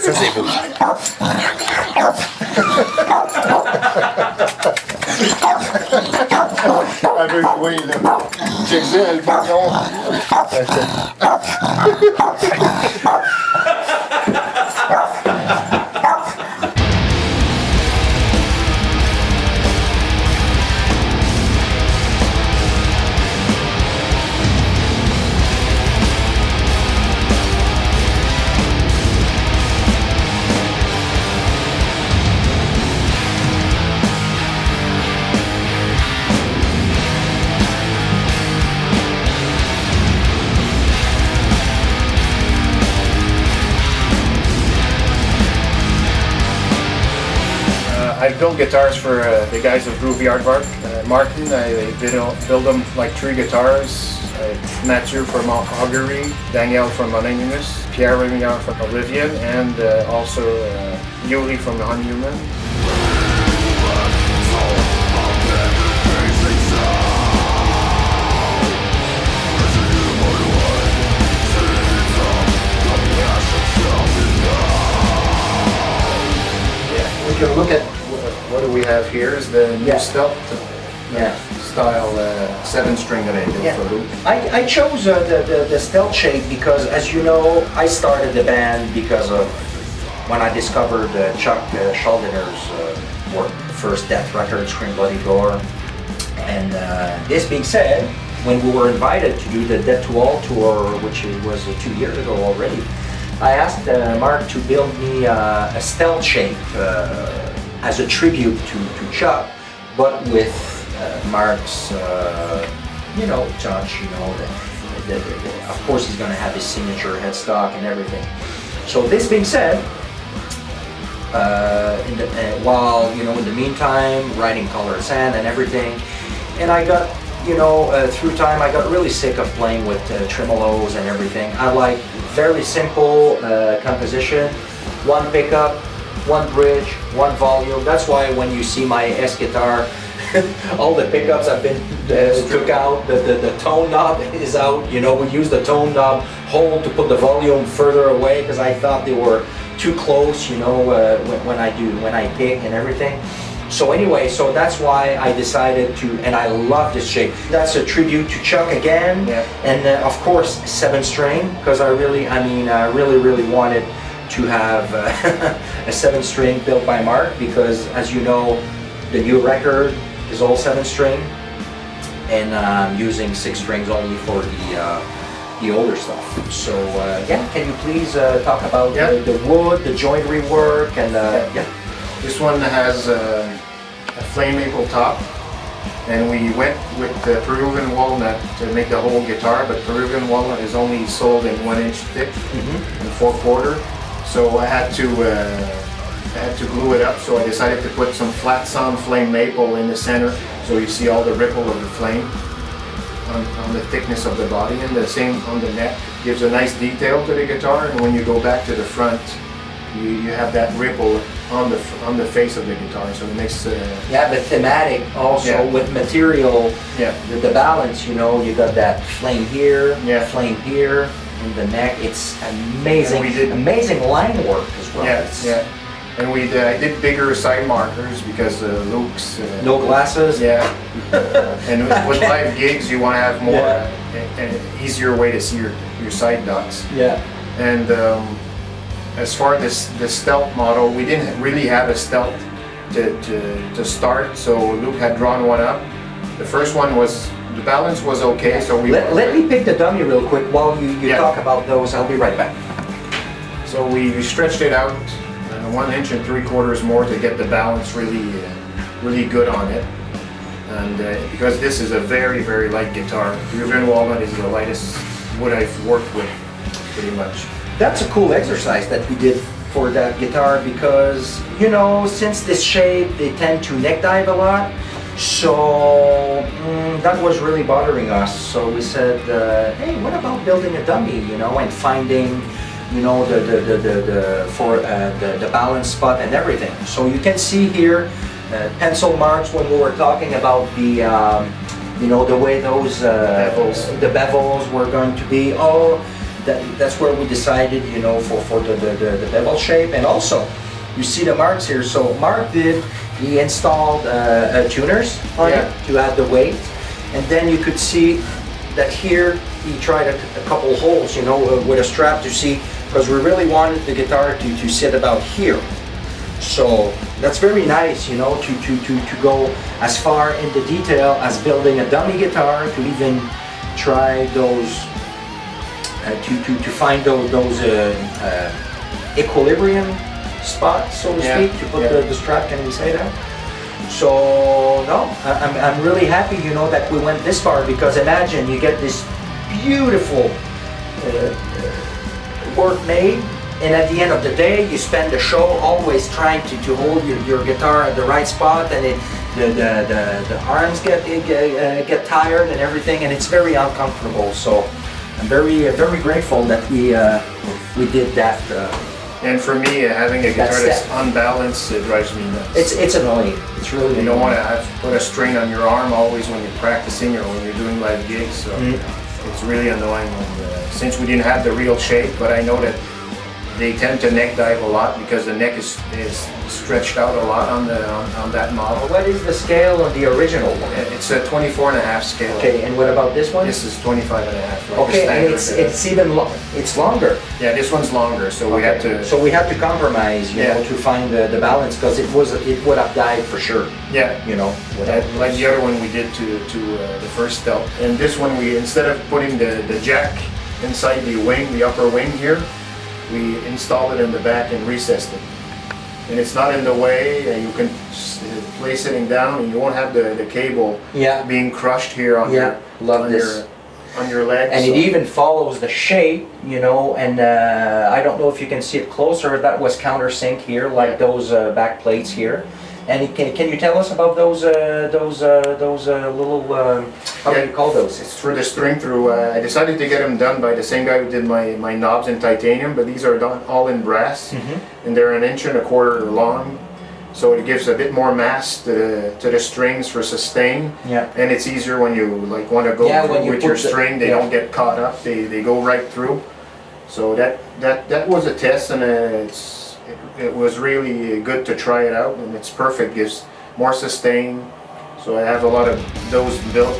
Ça, c'est beau. Elle veut jouer, là. Check ça, elle ballon. I've built guitars for the guys of Groovy Aardvark. Martin, I build them like 3 guitars. Mathieu from Augury, Daniel from Anonymous, Pierre Rémillard from Oblivion, and also Yuri from Unhuman. We can look at what do we have here is the new style 7-string that I did for Luc. I chose the stealth shape because, as you know, I started the band because of when I discovered Chuck Schuldiner's work, the first Death record, Scream Bloody Gore. And this being said, when we were invited to do the Death to All tour, which was 2 years ago already, I asked Marc to build me a stealth shape as a tribute to Chuck, but with Marc's, touch. Of course, he's going to have his signature headstock and everything. So this being said, in the meantime, writing Color Sand and everything, and I got, through time, I got really sick of playing with tremolos and everything. I like very simple composition, one pickup, one bridge, one volume. That's why when you see my S guitar, all the pickups have been took out, the tone knob is out. We use the tone knob hole to put the volume further away because I thought they were too close, when I pick and everything. So anyway, so that's why I decided to, and I love this shape. That's a tribute to Chuck again, and of course 7-string, because I really wanted to have a 7-string built by Marc, because as you know, the new record is all 7-string, and I'm using 6 strings only for the older stuff. So can you please talk about the wood, the joinery work, and This one has a flame maple top, and we went with the Peruvian walnut to make the whole guitar, but Peruvian walnut is only sold in 1 inch thick and 4/4. So I had to glue it up, so I decided to put some flat sound flame maple in the center, so you see all the ripple of the flame on the thickness of the body, and the same on the neck. Gives a nice detail to the guitar, and when you go back to the front, you have that ripple on the face of the guitar, so it makes the thematic also with material. The balance, you got that flame here, flame here in the neck. It's amazing. Amazing line work as well. And I did bigger side markers because Luc's no glasses. And with live gigs, you want to have more an easier way to see your side dots. And as far as the stealth model, we didn't really have a stealth to start, so Luc had drawn one up. The first one was, the balance was okay, so we... Let me pick the dummy real quick while you talk about those. I'll be right back. So we stretched it out 1 inch and 3/4 more to get the balance really good on it. And because this is a very, very light guitar, Peruvian walnut is the lightest wood I've worked with, pretty much. That's a cool exercise that we did for that guitar because, since this shape, they tend to neck dive a lot. So that was really bothering us. So we said, hey, what about building a dummy, and finding, the balance spot and everything. So you can see here pencil marks when we were talking about the, the way those the bevels were going to be. that's where we decided, you know, for the bevel shape. And also, you see the marks here. So Marc he installed tuners on it to add the weight. And then you could see that here he tried a couple holes, you know, with a strap to see, because we really wanted the guitar to sit about here. So that's very nice, you know, to go as far in the detail as building a dummy guitar, to even try those, to find those equilibrium spots, so to speak, to put the strap, can we say that? So no, I'm really happy, you know, that we went this far, because imagine you get this beautiful work made, and at the end of the day you spend the show always trying to hold your guitar at the right spot, and the arms get tired and everything, and it's very uncomfortable. So I'm very grateful that we did that. And for me, having a guitar that's unbalanced, it drives me nuts. It's annoying. It's really annoying. You don't want to put a strain on your arm always when you're practicing or when you're doing live gigs. So it's really annoying. And, since we didn't have the real shape, but I know that they tend to neck dive a lot because the neck is stretched out a lot on that model. What is the scale of the original one? It's a 24.5 scale. Okay, and what about this one? This is 25.5. Like okay, and it's even it's longer. Yeah, this one's longer, so we had to. So we had to compromise, you know, to find the balance, because it would have died for sure. Yeah, you know, like the other one we did to the first stealth, and this one we, instead of putting the jack inside the wing, the upper wing here, we installed it in the back and recessed it. And it's not in the way, and you can play sitting down, and you won't have the cable being crushed here on your legs. And it even follows the shape, you know, and I don't know if you can see it closer, that was countersink here, like those back plates here. And can you tell us about those little, how do you call those? It's for the string through, I decided to get them done by the same guy who did my knobs in titanium, but these are done all in brass, and they're 1.25 inches long, so it gives a bit more mass to the strings for sustain, and it's easier when you like want to go through with your string, they don't get caught up, they go right through. So that was a test, and it was really good to try it out, and it's perfect, gives more sustain. So I have a lot of those built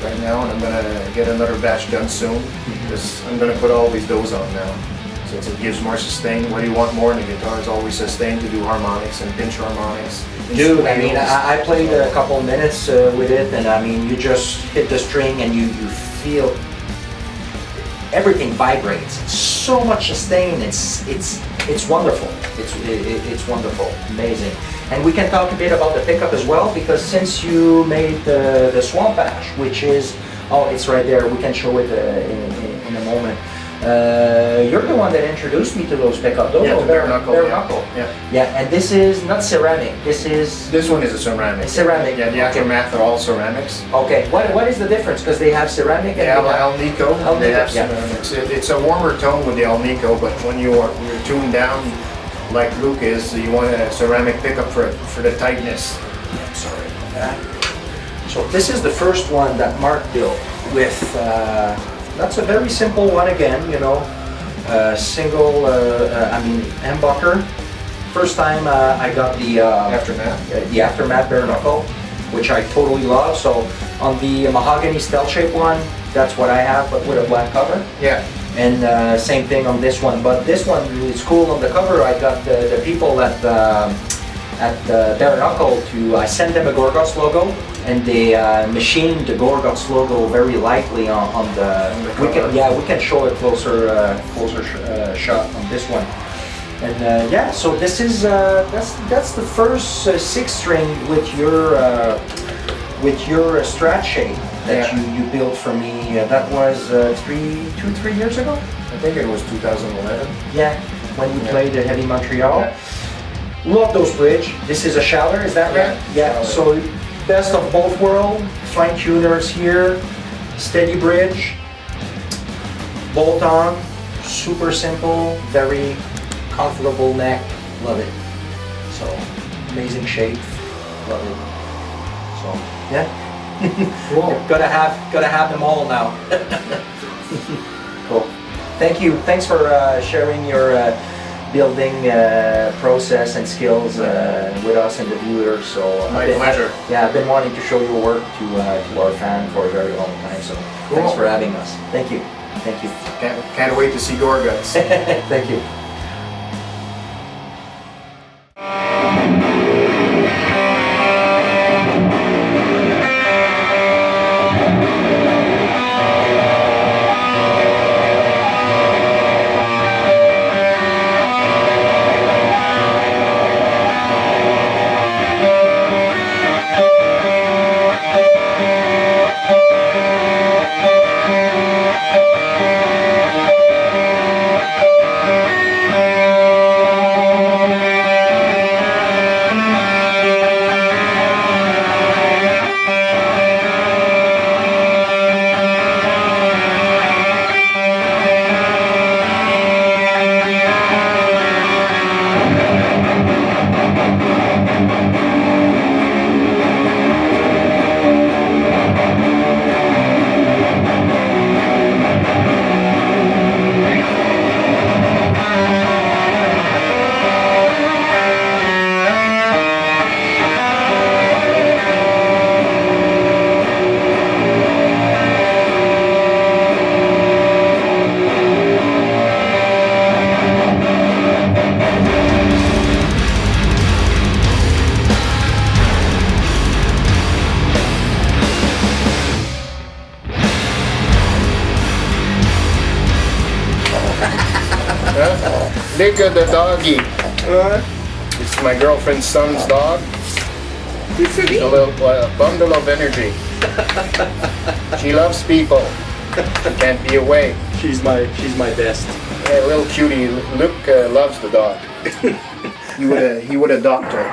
right now, and I'm gonna get another batch done soon, because I'm gonna put all these doors on now. Since it gives more sustain. What do you want more in the guitar? Is always sustain, to do harmonics and pinch harmonics. Dude, I mean, I played a couple minutes with it, and I mean, you just hit the string and you feel everything vibrates. It's so much sustain. It's wonderful. It's wonderful, amazing. And we can talk a bit about the pickup as well, because since you made the Swamp Ash, which is, oh, it's right there. We can show it in a moment. You're the one that introduced me to those pickups. Yeah, the bare knuckle. Bare knuckle. Yeah, and this is not ceramic. This one is a ceramic. Ceramic. Yeah, the aftermath are all ceramics. Okay. What is the difference? Because they have ceramic and Alnico. They have ceramics. It's a warmer tone with the Alnico, but when you're tuned down, like Luc is, you want a ceramic pickup for the tightness. I'm sorry about that. So this is the first one that Marc built with. That's a very simple one again, you know, single, humbucker. First time I got the Aftermath bare knuckle, which I totally love. So on the mahogany stealth shape one, that's what I have, but with a black cover. Yeah. And same thing on this one, but this one is cool. On the cover, I got the people at bare knuckle I sent them a Gorguts logo, and they machined the Gorguts logo very lightly on the we can show a closer shot on this one. And so this is that's the first 6-string with your Strat shape that you built for me. That was 3 years ago. I think it was 2011. Yeah, when you played the Heavy Montreal. Yeah. Love those bridge. This is a Schuldiner, is that right? Yeah. So best of both worlds. Fine tuners here. Steady bridge. Bolt on. Super simple. Very comfortable neck. Love it. So amazing shape. Love it. So yeah. Cool. gotta have them all now. Cool. Thank you. Thanks for sharing your building process and skills with us and the viewers. So My pleasure. Yeah, I've been wanting to show your work to our fan for a very long time. So thanks for having us. Thank you. Thank you. Can't wait to see Gorguts. Thank you. Liga the doggy. It's my girlfriend's son's dog. It's a little bundle of energy. She loves people. She can't be away. She's my best. Yeah, little cutie. Luc loves the dog. He would adopt her.